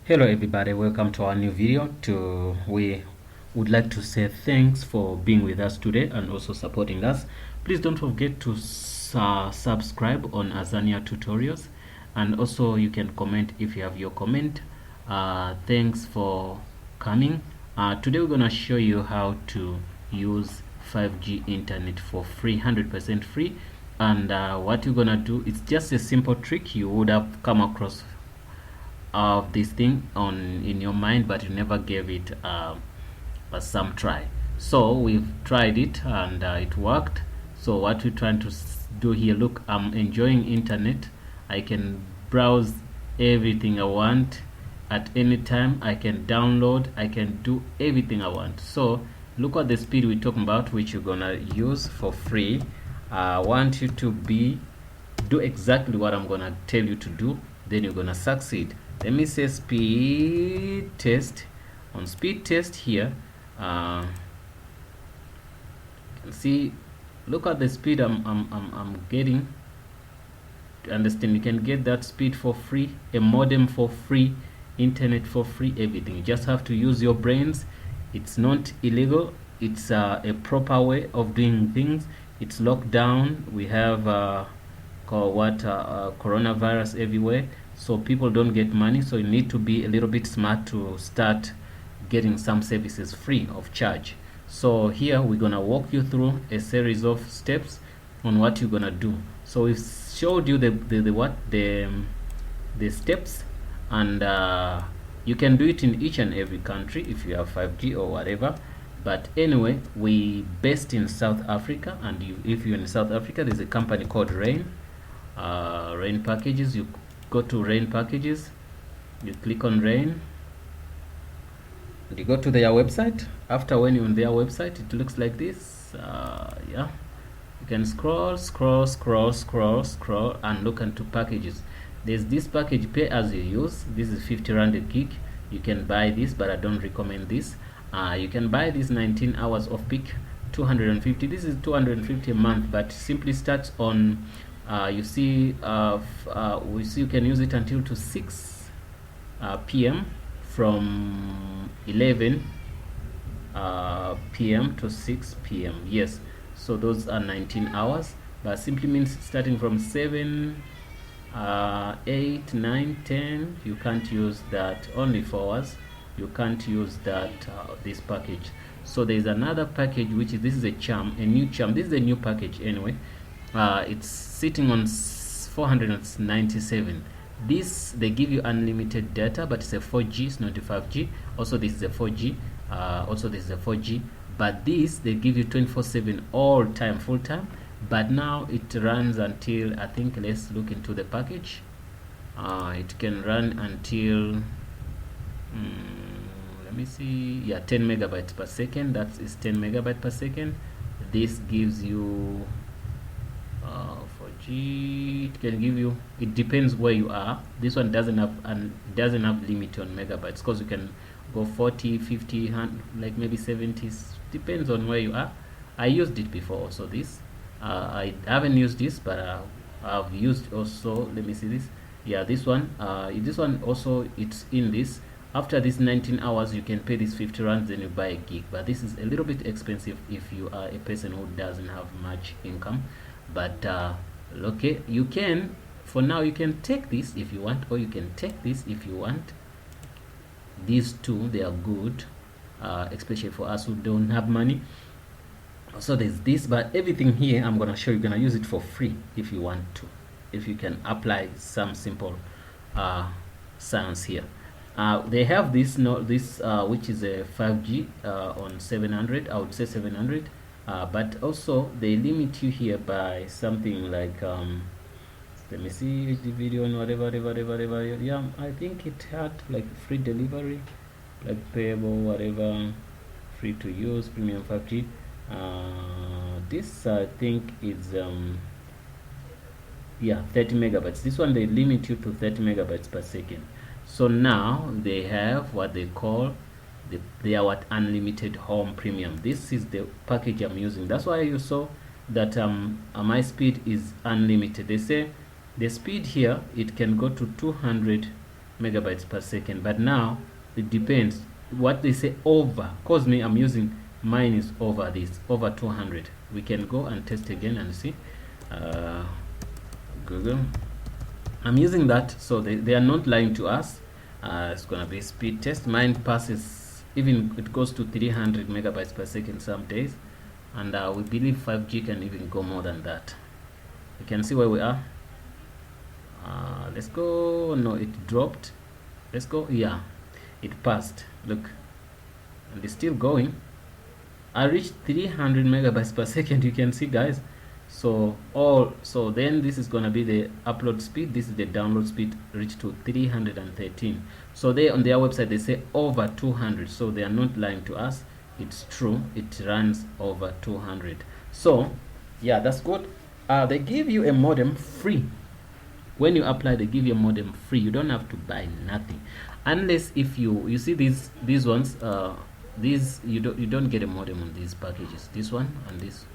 Hello everybody, welcome to our new video. We would like to say thanks for being with us today and also supporting us. Please don't forget to subscribe on Azania tutorials, and also you can comment if you have your comment. Thanks for coming. Today we're gonna show you how to use 5G internet for free, 100% free. And what you're gonna do, it's just a simple trick you would have come across of this thing in your mind, but you never gave it some try. So we've tried it and it worked. So what we're trying to do here, look, I'm enjoying internet. I can browse everything I want at any time. I can download, I can do everything I want. So look at the speed we're talking about, which you're gonna use for free. I want you to do exactly what I'm gonna tell you to do, then you're gonna succeed. Let me say speed test. On speed test here, you can see, look at the speed I'm getting. To understand, you can get that speed for free, a modem for free, internet for free, everything. You just have to use your brains. It's not illegal. It's a proper way of doing things. It's locked down. We have coronavirus everywhere, so people don't get money. So you need to be a little bit smart to start getting some services free of charge. So here we're gonna walk you through a series of steps on what you're gonna do. So we've showed you the steps, and you can do it in each and every country if you have 5G or whatever. But anyway, we based in South Africa, and if you're in South Africa, there's a company called Rain Packages. You go to Rain Packages, you click on Rain, and you go to their website. After, when you're on their website, it looks like this. Yeah, you can scroll and look into packages. There's this package, pay as you use. This is 50 rand a gig. You can buy this, but I don't recommend this. You can buy this 19 hours of peak, 250. This is 250 a month, but simply starts on you see, we see you can use it until to 6 p.m. from 11 p.m. to 6 p.m. Yes, so those are 19 hours, but simply means starting from 7 8 9 10. You can't use that. Only 4 hours you can't use that this package. So there's another package, which is, this is a new charm. This is a new package anyway. It's sitting on 497. This, they give you unlimited data, but it's a 4G, it's not a 5G. Also this is a 4G, also this is a 4G, but this, they give you 24/7 all time, full time. But now it runs until, I think, let's look into the package. It can run until let me see, yeah, 10 megabytes per second. That is 10 megabytes per second. This gives you 4G. It can give you, it depends where you are. This one doesn't have limit on megabytes, because you can go 40, 50, 100, like maybe 70, depends on where you are. I used it before also. This I haven't used this, but I've used also, let me see this. Yeah, this one also, it's in this. After this 19 hours, you can pay this 50 rand, then you buy a gig. But this is a little bit expensive if you are a person who doesn't have much income. But okay, you can, for now, you can take this if you want, or you can take this if you want. These two, they are good, especially for us who don't have money. So there's this, but everything here I'm gonna show you, gonna use it for free if you want to, if you can apply some simple science here. They have this which is a 5G on 700. I would say 700, but also they limit you here by something like let me see the video and whatever. Yeah, I think it had like free delivery, like payable, whatever, free to use, premium 5G. This I think is yeah, 30 megabytes. This one, they limit you to 30 megabytes per second. So now they have what they call what unlimited home premium. This is the package I'm using. That's why you saw that my speed is unlimited. They say the speed here, it can go to 200 megabytes per second. But now it depends what they say over, cause me I'm using, mine is over this, over 200. We can go and test again and see. Google, I'm using that, so they are not lying to us. It's gonna be speed test. Mine passes, even it goes to 300 megabytes per second some days, and we believe 5G can even go more than that. You can see where we are. Let's go. No, it dropped. Let's go. Yeah, it passed. Look, and it's still going. I reached 300 megabytes per second. You can see, guys. So then this is gonna be the upload speed. This is the download speed, reached to 313. So they, on their website, they say over 200. So they are not lying to us. It's true. It runs over 200. So yeah, that's good. They give you a modem free. When you apply, they give you a modem free. You don't have to buy nothing, unless if you see these ones. These you don't get a modem on these packages. This one and this.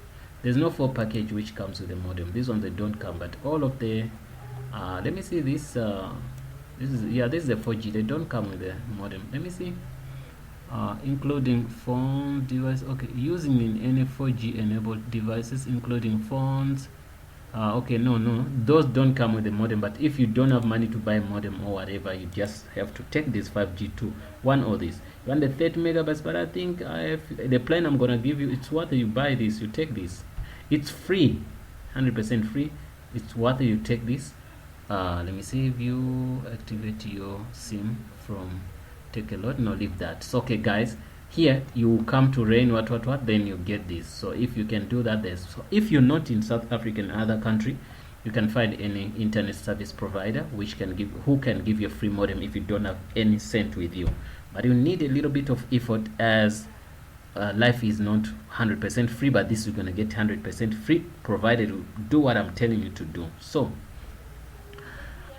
There's no 4 package which comes with a modem. These ones, they don't come, but all of the let me see this. This is a 4G. They don't come with a modem. Let me see. Including phone device. Okay, using in any 4G enabled devices, including phones. Okay, no, those don't come with a modem. But if you don't have money to buy a modem or whatever, you just have to take this 5G to one or this. You want the 30 megabytes, but I think the plan I'm gonna give you, it's worth it. You buy this, you take this. It's free, 100% free. It's worth it. You take this. Let me see if you activate your SIM from take a lot. No, leave that. So, okay, guys, here you come to rain what, then you get this. So if you can do that, there's, so if you're not in South Africa and other country, you can find any internet service provider who can give you a free modem if you don't have any cent with you. But you need a little bit of effort, as life is not 100% free, but this is going to get 100% free, provided you do what I'm telling you to do. So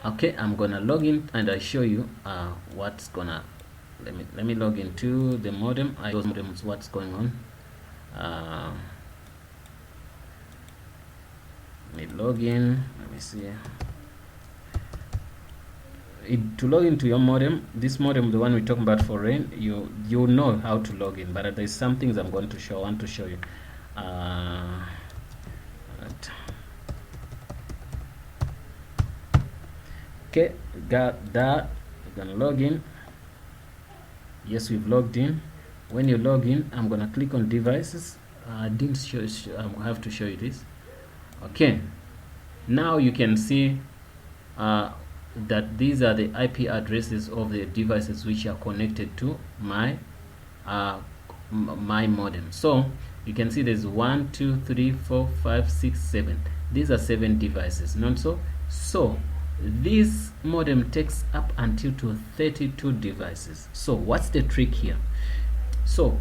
okay, I'm gonna log in and I show you what's gonna, let me log into the modem. Those modems, what's going on. Let me log in. Let me see. To log into your modem, this modem, the one we're talking about for rain, you know how to log in, but there's some things I'm going to show. I want to show you. Right. Okay, got that. We're gonna log in. Yes, we've logged in. When you log in, I'm gonna click on devices. I didn't show. I have to show you this. Okay, now you can see that these are the IP addresses of the devices which are connected to my my modem. So you can see there's 1 2 3 4 5 6 7. These are 7 devices, not so. So this modem takes up until to 32 devices. So what's the trick here? So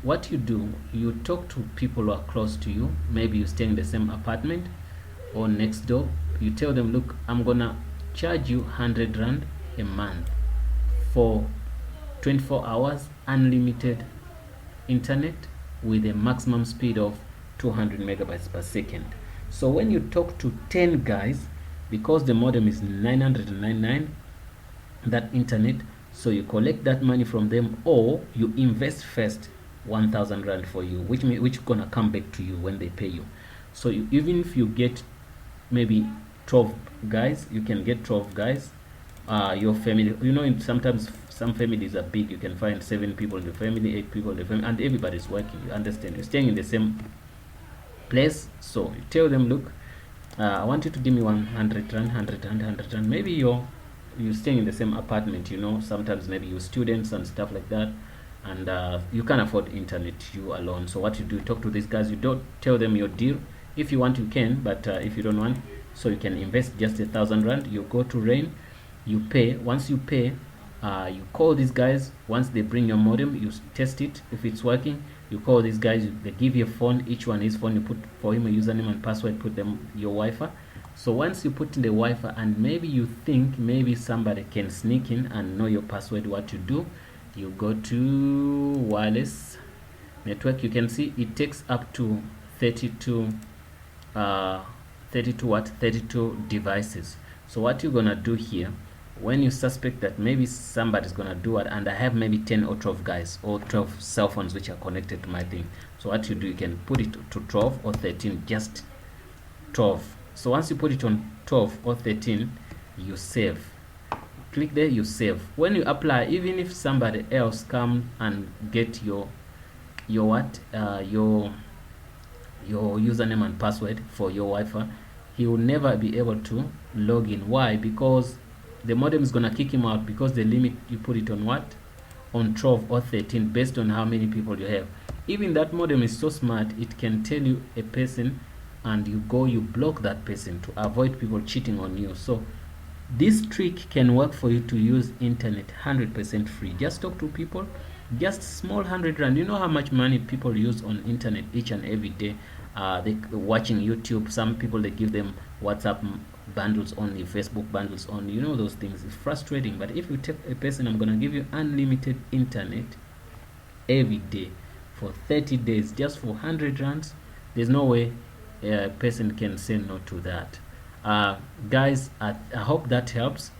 what you do, you talk to people who are close to you. Maybe you stay in the same apartment or next door. You tell them, look, I'm gonna charge you 100 rand a month for 24 hours unlimited internet with a maximum speed of 200 megabytes per second. So when you talk to 10 guys, because the modem is 999, that internet, so you collect that money from them, or you invest first 1,000 rand for you, which gonna come back to you when they pay you. So even if you get maybe 12 guys, you can get 12 guys. Your family, sometimes some families are big. You can find 7 people in the family, 8 people in the family, and everybody's working. You understand? You're staying in the same place. So you tell them, look, I want you to give me 100 rand, 100 rand, 100 rand. Maybe you're staying in the same apartment. Sometimes maybe you're students and stuff like that, and you can't afford internet you alone. So what you do, talk to these guys. You don't tell them your deal. If you want, you can, but if you don't want, so you can invest just 1,000 rand. You go to rain, you pay. Once you pay, you call these guys. Once they bring your modem, you test it. If it's working, you call these guys. They give you a phone. Each one is phone. You put for him a username and password. Put them your Wi-Fi. So once you put in the Wi-Fi, and maybe you think maybe somebody can sneak in and know your password, what you do, you go to wireless network. You can see it takes up to 32 devices. So what you're gonna do here, when you suspect that maybe somebody's gonna do it, and I have maybe 10 or 12 guys or 12 cell phones which are connected to my thing, so what you do, you can put it to 12 or 13, just 12. So once you put it on 12 or 13, you save. Click there, you save. When you apply, even if somebody else come and get your username and password for your Wi-Fi, he will never be able to log in. Why? Because the modem is gonna kick him out, because the limit you put it on what? On 12 or 13, based on how many people you have. Even that modem is so smart, it can tell you a person, and you block that person to avoid people cheating on you. So this trick can work for you to use internet 100% free. Just talk to people, just small 100 rand. You know how much money people use on internet each and every day. They watching YouTube. Some people, they give them WhatsApp bundles only, Facebook bundles only. You know, those things. It's frustrating. But if you take a person, I'm gonna give you unlimited internet every day for 30 days just for 100 rands. There's no way a person can say no to that. Guys, I hope that helps.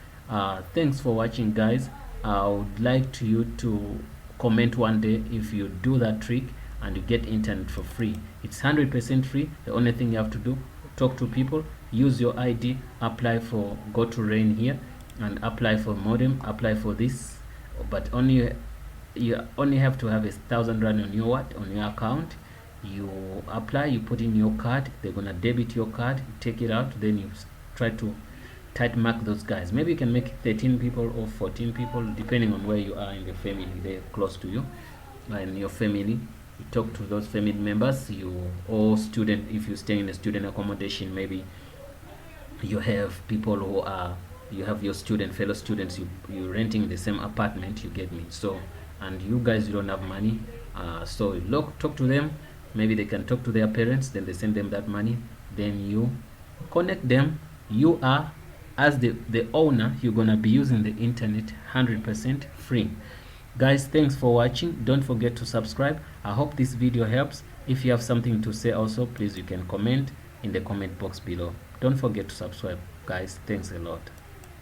Thanks for watching, guys. I would like you to comment one day if you do that trick and you get internet for free. It's 100% free. The only thing you have to do, talk to people, use your ID, apply for, go to Rain here and apply for modem, apply for this, but you only have to have 1,000 rand on your account. You apply, you put in your card, they're gonna debit your card, you take it out, then you try to tight mark those guys. Maybe you can make 13 people or 14 people, depending on where you are in the family. They're close to you and your family. You talk to those family members. Or student, if you stay in a student accommodation, maybe you have people who are, you have your fellow students, you're renting the same apartment, you get me? So, and you guys, you don't have money, so talk to them. Maybe they can talk to their parents, then they send them that money, then you connect them. You are, as the owner, you're gonna be using the internet 100% free. Guys, thanks for watching. Don't forget to subscribe. I hope this video helps. If you have something to say also, please, you can comment in the comment box below. Don't forget to subscribe, guys. Thanks a lot.